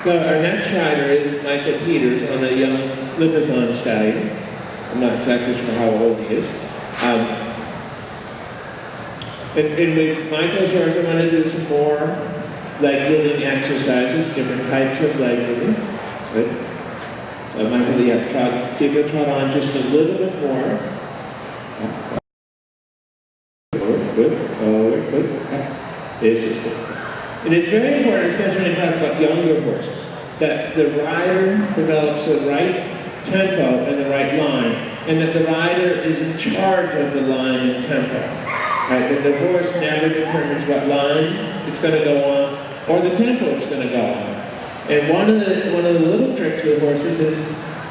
So our next rider is Michael Peters on a young Libizon Stallion. I'm not exactly sure how old he is. And with Michael's horse, I want to do some more leg yielding exercises, different types of leg yielding. Good. So Michael, see if you'll trot on just a little bit more. Forward, good, forward, good. This is good. And it's very important, especially when you talk about younger horses, that the rider develops the right tempo and the right line, and that the rider is in charge of the line and tempo. Right? That the horse never determines what line it's going to go on, or the tempo it's going to go on. And one of the little tricks with horses is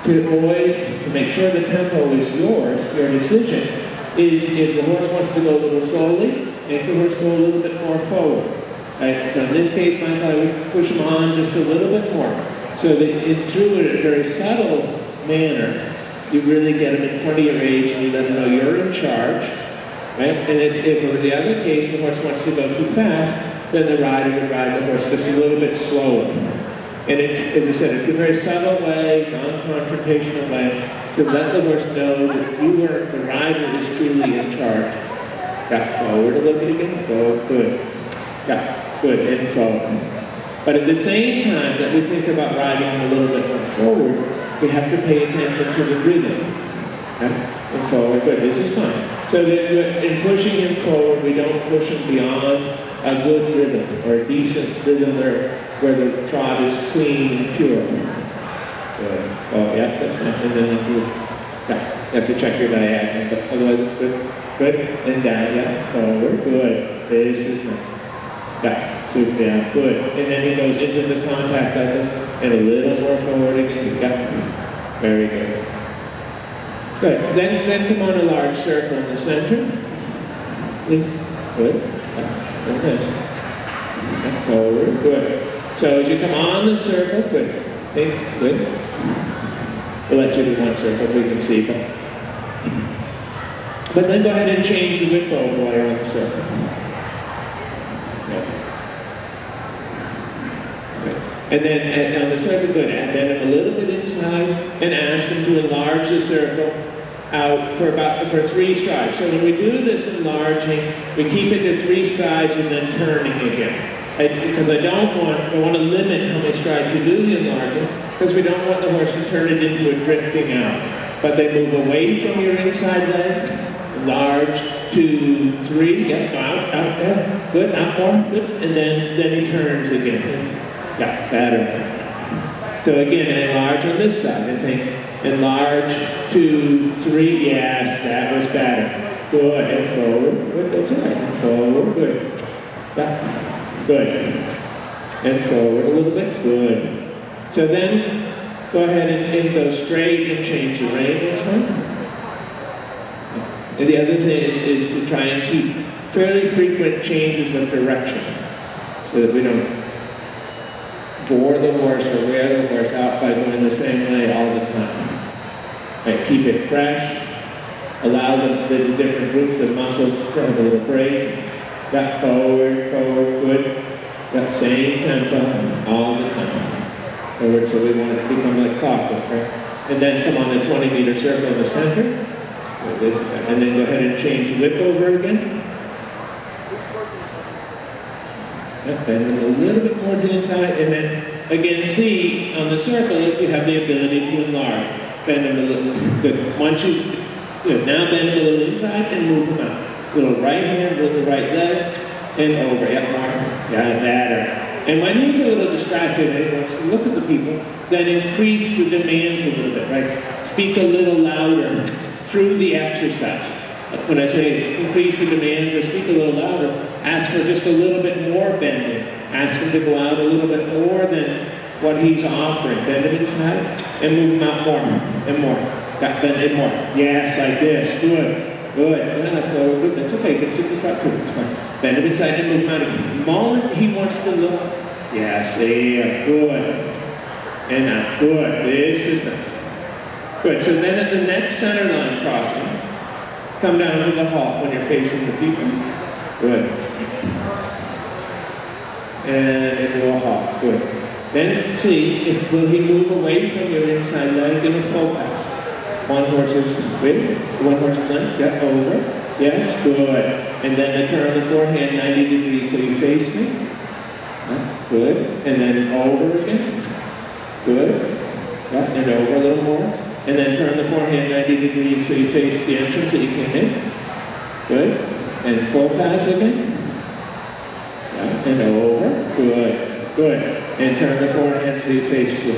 to always, to make sure the tempo is yours, your decision, is if the horse wants to go a little slowly, make the horse go a little bit more forward. Right? So in this case, Michael, I would push him on just a little bit more. So that through a very subtle manner, you really get him in front of your age and you let him know you're in charge. Right? And if in the other case, the horse wants to go too fast, then the rider would ride the horse just a little bit slower. And as I said, it's a very subtle way, non-confrontational way, to let the horse know that the rider is truly in charge. Got forward a little bit again, forward, good. Yeah, good, and forward. But at the same time that we think about riding a little bit more forward, we have to pay attention to the rhythm. Okay? And forward, good, this is fine. So that in pushing him forward, we don't push him beyond a good rhythm, or a decent rhythm where the trot is clean and pure. Good. Oh, yeah, that's fine. And then you have to check your diagonal, but otherwise it's good. Good, and down, yeah, forward, good. This is nice. Yeah, super, yeah, good. And then he goes into the contact like this, and a little more forward again. Yeah, very good. Good. Then come on a large circle in the center. Good. Like this. Yeah, forward, good. So as you come on the circle, good. Think, good. We'll let you do one circle so you can see, but then go ahead and change the whip over while you're on the circle. And then on the circle, good, and then him a little bit inside and ask him to enlarge the circle out for 3 strides. So when we do this enlarging, we keep it to 3 strides and then turning again. Because I want to limit how many strides you do the enlarging, because we don't want the horse to turn it into a drifting out. But they move away from your inside leg, enlarge, 2, 3, yep, out there, good, out more, good, and then he turns again. Yeah, better. So again, enlarge on this side, and think, enlarge, 2, 3, yes, that was better. Good, and forward, good, that's all right, and forward, good. Yeah, good. And forward a little bit, good. So then, go ahead and go straight and change the rein this one. And the other thing is to try and keep fairly frequent changes of direction, so that we don't bore the horse or wear the horse out by going the same way all the time. Right, keep it fresh, allow the different groups of muscles to have a little break. Got forward, good. Got same tempo all the time. Forward, so we want it to become like clockwork, right? And then come on the 20-meter circle in the center. And then go ahead and change the whip over again. Yep, bend them a little bit more to the inside, and then again see on the circle if you have the ability to enlarge. Bend them a little, good. Once good, now bend them a little inside and move them out. Little right hand, little right leg, and over. Yep, more. Yeah, better. And when he's a little distracted and he wants to look at the people, then increase the demands a little bit, right? Speak a little louder through the exercise. When I say increase the demands or speak a little louder, ask for just a little bit more bending. Ask him to go out a little bit more than what he's offering. Bend him inside and move him out more and more. Bend it more. Yes, like this. Good. Good. Good. That's okay. You can sit this out too. It's fine. Bend him inside and move him out again. The moment he wants to look. Yes, there. Good. And now. Good. This is nice. Good. So then at the next center line crossing, come down to the halt when you're facing the people. Good. And into a halt. Good. Then see, will he move away from your inside leg in a full pass? One horse is with, one horse is left, yeah, over. Yes, good. And then I turn the forehand 90 degrees so you face me. Yeah, good. And then over again. Good. Yeah, and over a little more. And then turn the forehand 90 degrees so you face the entrance that you came in. Good. And full pass again. Yeah, and over. Good. Good. And turn the forehand so you face the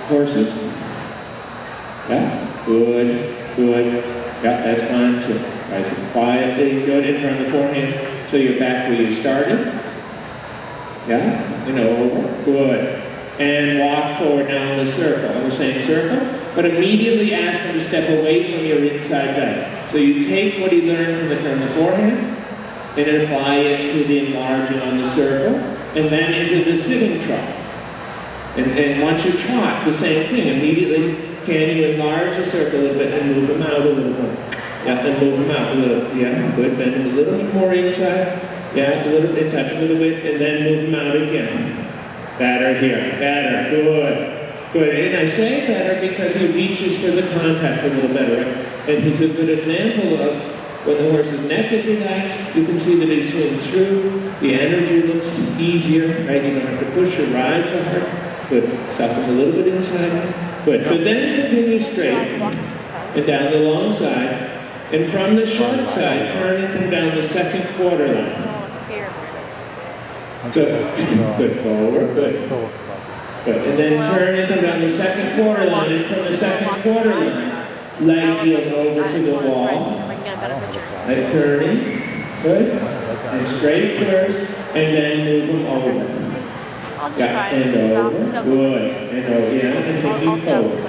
horses. Yeah. Good. Good. Yeah, that's fine. So nice and quietly. Good. And turn the forehand so you're back where you started. Yeah. And over. Good. And walk forward now in a circle. I'm saying circle. But immediately ask him to step away from your inside leg. So you take what he learned from the turn the forehand and apply it to the enlarging on the circle and then into the sitting trot. And once you trot, the same thing. Immediately, can you enlarge the circle a little bit and move them out a little more? Yeah, and move them out a little. Yeah, good. Bend a little bit more inside. Yeah, a little bit, touch a little bit, and then move them out again. Better here. Better. Good. Good. And I say better because he reaches for the contact a little better. And he's a good example of when the horse's neck is relaxed, you can see that he swims through. The energy looks easier, right? You don't have to push or ride so hard. Good. Stop him a little bit inside. Good. So then continue straight and down the long side. And from the short side, turn and come down the second quarter line. Good. Good. Forward. Good. Good. And then turn and come down the second quarter line. And from the second quarter line, leg heel over to the wall. Like turning. Good. And straight first. And then move them over. Yeah, and over, good, and over, yeah, and taking forward,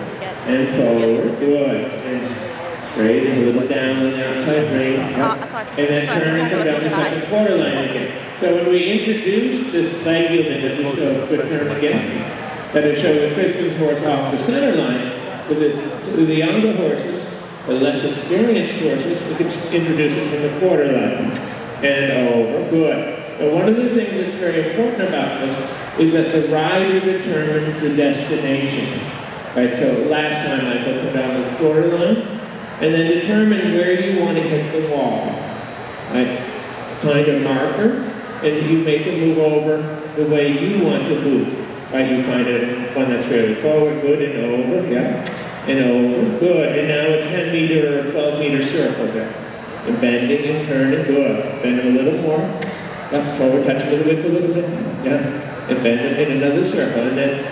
and forward, good, and straight, and a little down on the outside range, yeah. And then turn and come down the second quarter line again. So when we introduce this leg yielding that we show, good turn again, that I show the Kristen's horse off the center line, with the younger horses, the less experienced horses, we can introduce it from the quarter line, and over, good. But one of the things that's very important about this is that the rider determines the destination. Right, so last time I put them down the quarter line, and then determine where you want to hit the wall. Right? Find a marker, and you make it move over the way you want to move. Right? You find one that's fairly forward, good, and over, yeah, and over, good, and now a 10 meter or 12 meter circle there. And bending and turning, good. Bend them a little more. Yeah, forward, touch a little bit, yeah, and bend it in another circle. And then,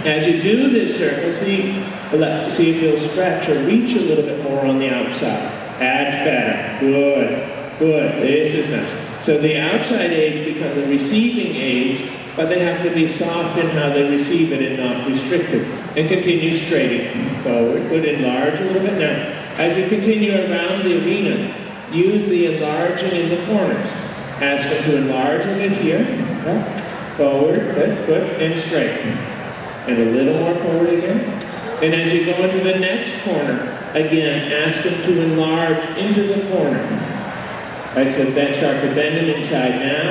as you do this circle, see if you'll stretch or reach a little bit more on the outside. That's better. Good, good. This is nice. So the outside aids become the receiving aids, but they have to be soft in how they receive it and not restrictive. And continue straight forward. Good, enlarge a little bit. Now, as you continue around the arena, use the enlarging in the corners. Ask them to enlarge a bit here, yeah. Forward, good, good, and straight. And a little more forward again. And as you go into the next corner, again, ask them to enlarge into the corner. Right, so then start to bend it inside now,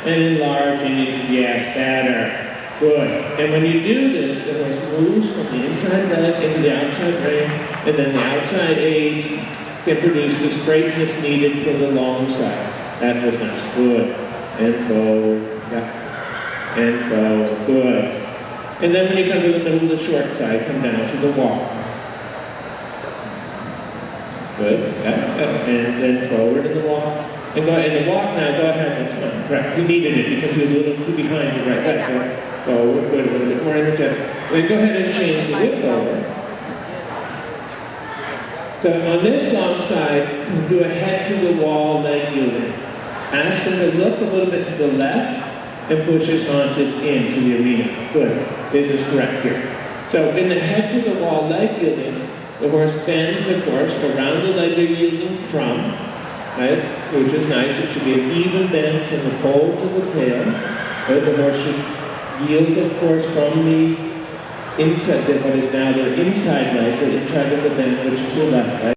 and enlarging it, yes, better. Good. And when you do this, the horse moves from the inside leg into the outside rein, and then the outside aids can produce the straightness needed for the long side. That was nice. Good. And forward. Yeah. And forward. Good. And then when you come to the middle of the short side, come down to the walk. Good. Yeah. And then forward in the walk. And go in the walk now, go ahead. That's fine. Right. You needed it because he was a little too behind you. Right. Right. Forward. Good. A little bit more energetic. Then go ahead and change the whip over. So on this long side, do a head to the wall leg yielding. Ask him to look a little bit to the left and push his haunches into the arena. Good. This is correct here. So in the head to the wall leg yielding, the horse bends, of course, around the leg you're yielding from, right? Which is nice. It should be an even bend from the pole to the tail. Right? The horse should yield, of course, from the inside, what is now the inside leg, the inside of the bend, which is the left leg.